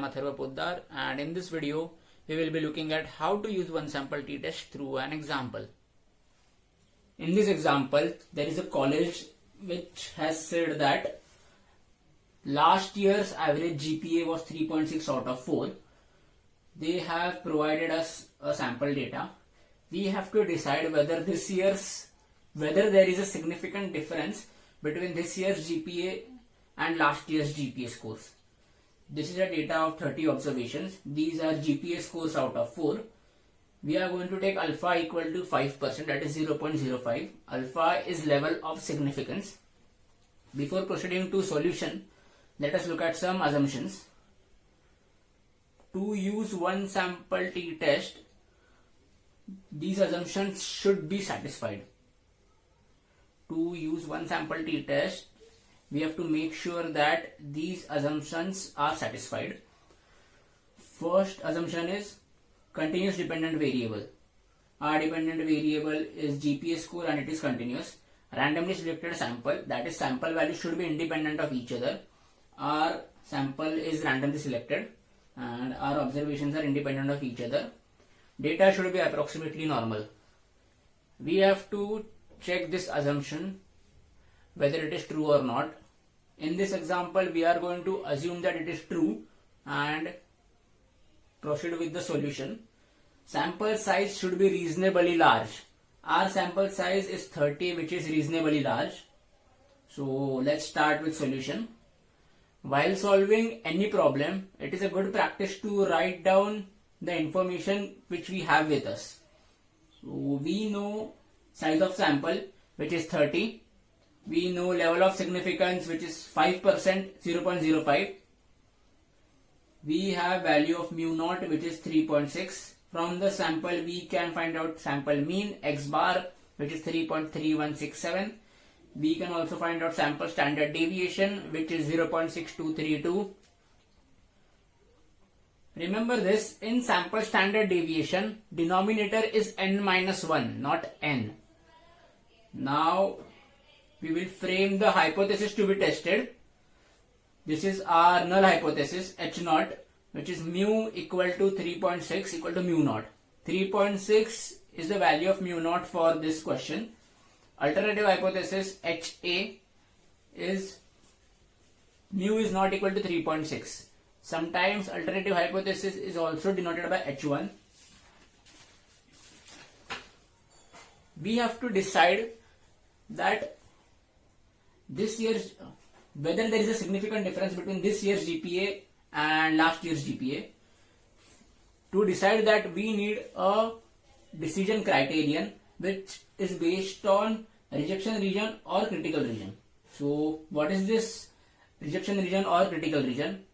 am Atharva Poddar, and in this video we will be looking at how to use one sample t-test through an example. In this example, there is a college which has said that last year's average GPA was 3.6 out of 4. They have provided us a sample data. We have to decide whether there is a significant difference between this year's GPA and last year's GPA scores. This is a data of 30 observations. These are GPA scores out of 4. We are going to take alpha equal to 5%, that is 0.05. Alpha is level of significance. Before proceeding to solution, let us look at some assumptions. To use one sample t-test, these assumptions should be satisfied. To use one sample t-test, we have to make sure that these assumptions are satisfied. First assumption is continuous dependent variable. Our dependent variable is GPA score and it is continuous. Randomly selected sample, that is sample value should be independent of each other. Our sample is randomly selected and our observations are independent of each other. Data should be approximately normal. We have to check this assumption whether it is true or not. In this example, we are going to assume that it is true and proceed with the solution. Sample size should be reasonably large. Our sample size is 30, which is reasonably large. So let's start with solution. While solving any problem, it is a good practice to write down the information which we have with us. So we know size of sample, which is 30. We know level of significance, which is 5%, 0.05. We have value of mu naught, which is 3.6. From the sample, we can find out sample mean, x bar, which is 3.3167. We can also find out sample standard deviation, which is 0.6232. Remember this, in sample standard deviation, denominator is n minus 1, not n. Now, we will frame the hypothesis to be tested. This is our null hypothesis H naught, which is mu equal to 3.6 equal to mu naught. 3.6 is the value of mu naught for this question. Alternative hypothesis HA is mu is not equal to 3.6. Sometimes alternative hypothesis is also denoted by H1. We have to decide that whether there is a significant difference between this year's GPA and last year's GPA. To decide that, we need a decision criterion which is based on rejection region or critical region. So what is this rejection region or critical region?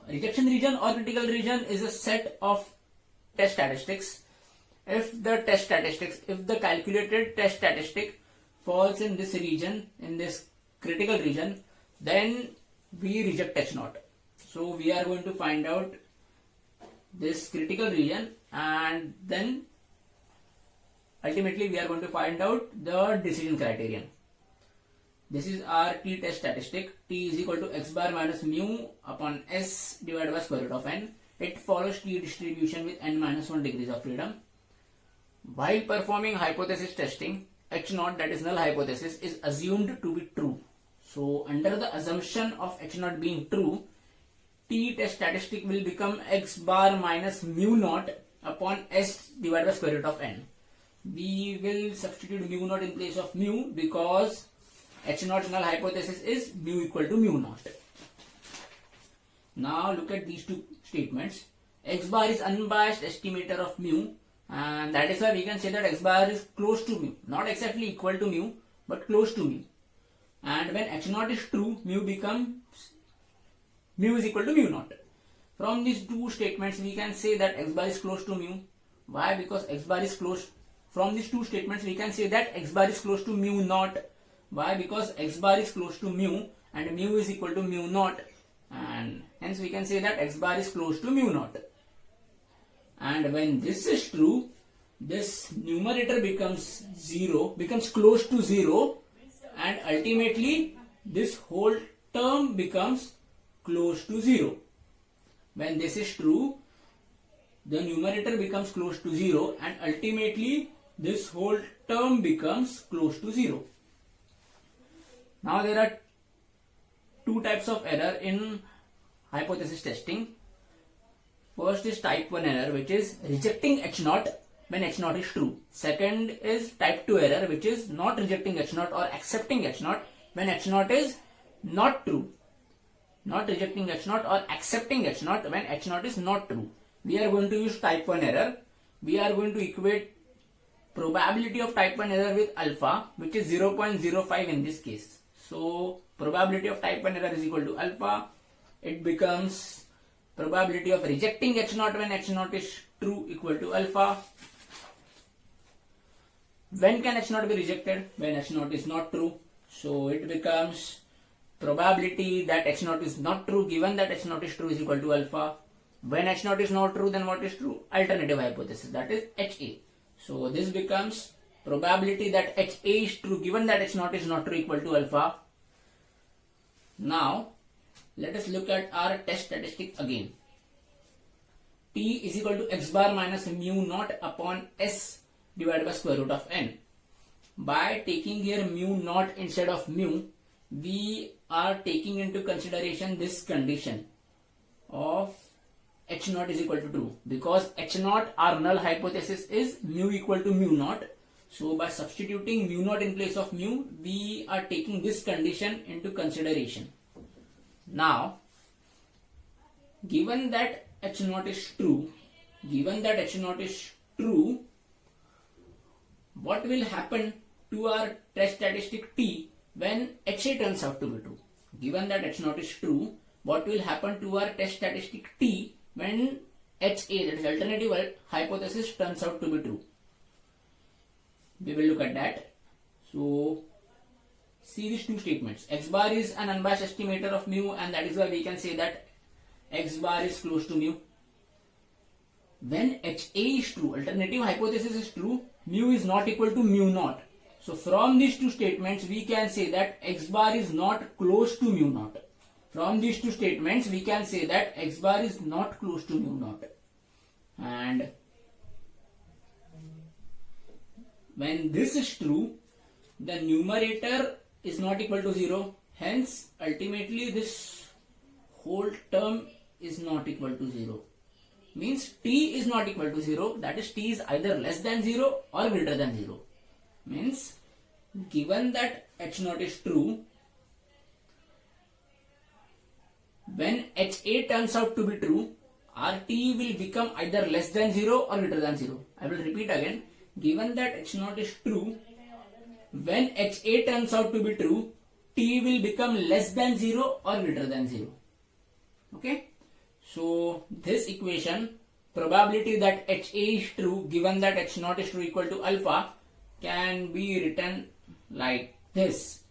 Rejection region or critical region is a set of test statistics. If the calculated test statistic falls in this region, in this critical region, then we reject H naught. So we are going to find out this critical region and then ultimately we are going to find out the decision criterion. This is our t-test statistic. T is equal to x bar minus mu upon s divided by square root of n. It follows t distribution with n minus 1 degrees of freedom. While performing hypothesis testing, H naught, that is null hypothesis, is assumed to be true. So under the assumption of H naught being true, t-test statistic will become x bar minus mu naught upon s divided by square root of n. We will substitute mu naught in place of mu because H naught null hypothesis is mu equal to mu naught. Now look at these two statements. X bar is unbiased estimator of mu, and that is why we can say that x bar is close to mu, not exactly equal to mu, but close to mu. And when H naught is true, mu is equal to mu naught. From these two statements, we can say that x bar is close to mu. Why? Because x bar is close. From these two statements, we can say that x bar is close to mu naught. Why? Because x bar is close to mu and mu is equal to mu naught, and hence we can say that x bar is close to mu naught. And when this is true, this numerator becomes close to 0, and ultimately this whole term becomes close to 0. when this is true, the numerator becomes close to 0 and ultimately this whole term becomes close to 0. Now there are two types of error in hypothesis testing. First is type 1 error, which is rejecting H0 when H0 is true. Second is type 2 error, which is not rejecting H0 or accepting H0 when H0 is not true. Not rejecting H0 or accepting H0 when H0 is not true. We are going to use type 1 error. We are going to equate probability of type 1 error with alpha, which is 0.05 in this case. So probability of type 1 error is equal to alpha. It becomes probability of rejecting H0 when H0 is true equal to alpha. When can H0 be rejected? When H0 is not true. So it becomes probability that H0 is not true given that H0 is true is equal to alpha. When H0 is not true, then what is true? Alternative hypothesis, that is HA. So this becomes probability that HA is true given that H0 is not true equal to alpha. Now let us look at our test statistic again. T is equal to x bar minus mu naught upon S divided by square root of n. By taking here mu naught instead of mu, we are taking into consideration this condition of H0 is equal to true, because H0, our null hypothesis, is mu equal to mu naught. So by substituting mu naught in place of mu, we are taking this condition into consideration. Now, given that H0 is true, what will happen to our test statistic T when HA turns out to be true? Given that H0 is true, what will happen to our test statistic T when HA, that is alternative hypothesis, turns out to be true? We will look at that. So see these two statements. X bar is an unbiased estimator of mu, and that is why we can say that X bar is close to mu. When HA is true, alternative hypothesis is true, mu is not equal to mu naught. So from these two statements, we can say that X bar is not close to mu naught. From these two statements, we can say that X bar is not close to mu naught. And when this is true, the numerator is not equal to 0. Hence, ultimately this whole term is not equal to 0. Means T is not equal to 0. That is, T is either less than 0 or greater than 0. Means, given that H0 is true, when HA turns out to be true, our T will become either less than 0 or greater than 0. I will repeat again. Given that H0 is true, when HA turns out to be true, T will become less than 0 or greater than 0. Okay. So this equation, probability that HA is true given that H0 is true equal to alpha, can be written like this.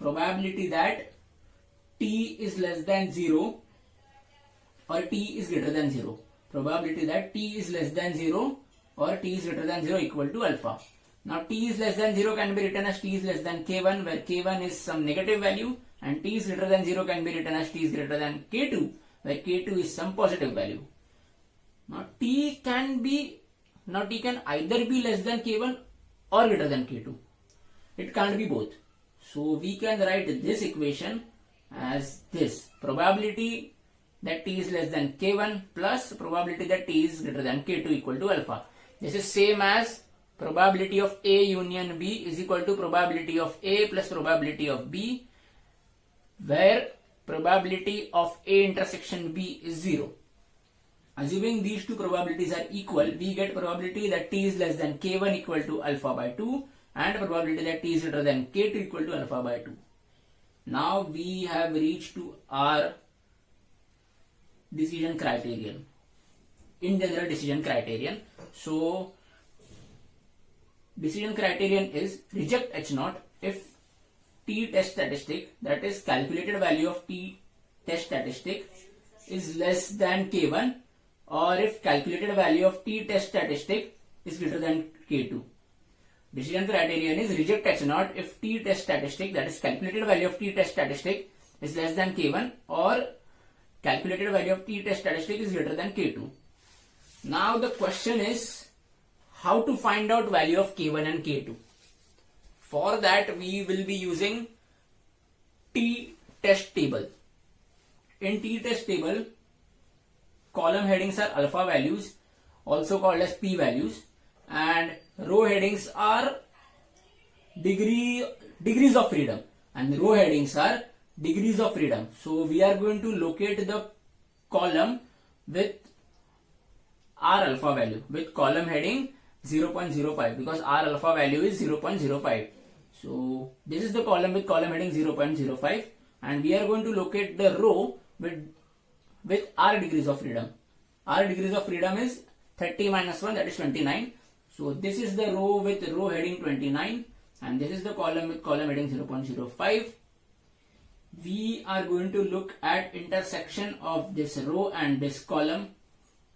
Probability that T is less than 0 or T is greater than 0. Probability that T is less than 0 or T is greater than 0 equal to alpha. Now T is less than 0 can be written as T is less than K1, where K1 is some negative value, and T is greater than 0 can be written as T is greater than K2, where K2 is some positive value. Now T can either be less than K1 or greater than K2. It can't be both. So we can write this equation as this: probability that T is less than K1 plus probability that T is greater than K2 equal to alpha. This is same as probability of A union B is equal to probability of A plus probability of B, where probability of A intersection B is 0. Assuming these two probabilities are equal, we get probability that T is less than K1 equal to alpha by 2 and probability that T is greater than K2 equal to alpha by 2. Now we have reached to our decision criterion, in general decision criterion. So decision criterion is reject H0 if T test statistic, that is calculated value of T test statistic, is less than K1, or if calculated value of T test statistic is greater than K2. Decision criterion is reject H0 if T test statistic, that is calculated value of T test statistic, is less than K1, or calculated value of t test statistic is greater than K2. Now the question is how to find out value of K1 and K2. For that we will be using t test table. In t test table, column headings are alpha values, also called as p values, and row headings are degrees of freedom, and row headings are degrees of freedom. So we are going to locate the column with r alpha value with column heading 0.05 because r alpha value is 0.05. So this is the column with column heading 0.05, and we are going to locate the row with r degrees of freedom. R degrees of freedom is 30 minus 1, that is 29. So this is the row with row heading 29, and this is the column with column heading 0.05. We are going to look at intersection of this row and this column,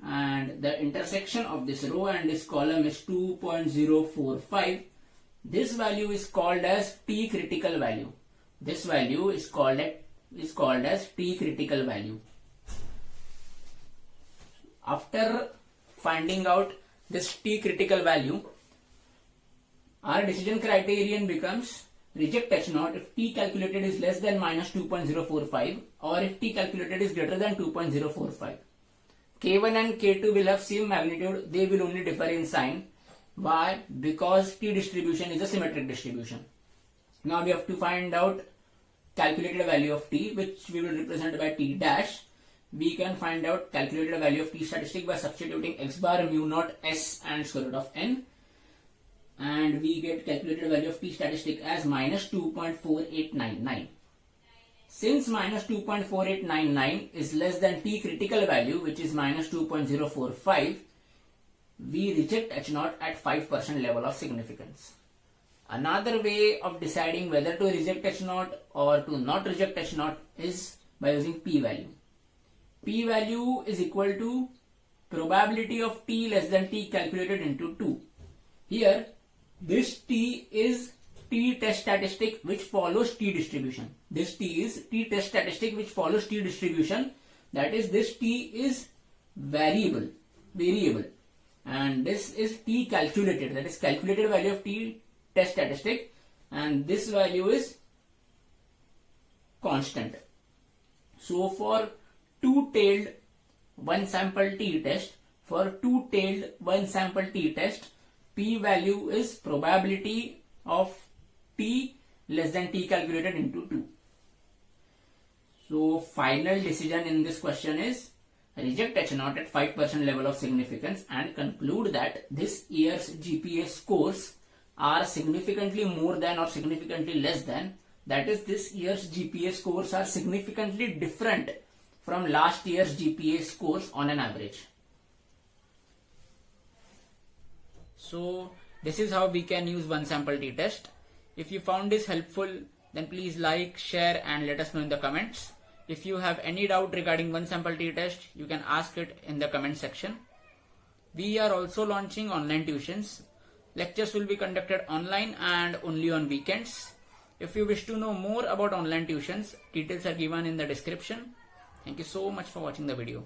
and the intersection of this row and this column is 2.045. This value is called as T critical value. This value is called as T critical value. After finding out this T critical value, our decision criterion becomes reject H0 if T calculated is less than minus 2.045 or if T calculated is greater than 2.045. K1 and K2 will have same magnitude, they will only differ in sign. Why? Because T distribution is a symmetric distribution. Now we have to find out calculated value of T, which we will represent by T dash. We can find out calculated value of T statistic by substituting x bar mu naught s and square root of n, and we get calculated value of T statistic as minus 2.4899. Since minus 2.4899 is less than T critical value, which is minus 2.045, we reject H0 at 5% level of significance. Another way of deciding whether to reject H0 or to not reject H0 is by using p value. P value is equal to probability of T less than T calculated into 2. Here, this T is T test statistic which follows T distribution. This T is T test statistic which follows T distribution. That is, this T is variable, and this is T calculated, that is calculated value of T test statistic, and this value is constant. So for two-tailed one sample t test, p value is probability of T less than T calculated into 2. So final decision in this question is reject H0 at 5% level of significance and conclude that this year's GPA scores are significantly more than or significantly less than, that is, this year's GPA scores are significantly different from last year's GPA scores on an average. So this is how we can use one sample t-test. If you found this helpful, then please like, share and let us know in the comments. If you have any doubt regarding one sample t-test, you can ask it in the comment section. We are also launching online tuitions. Lectures will be conducted online and only on weekends. If you wish to know more about online tuitions, details are given in the description. Thank you so much for watching the video.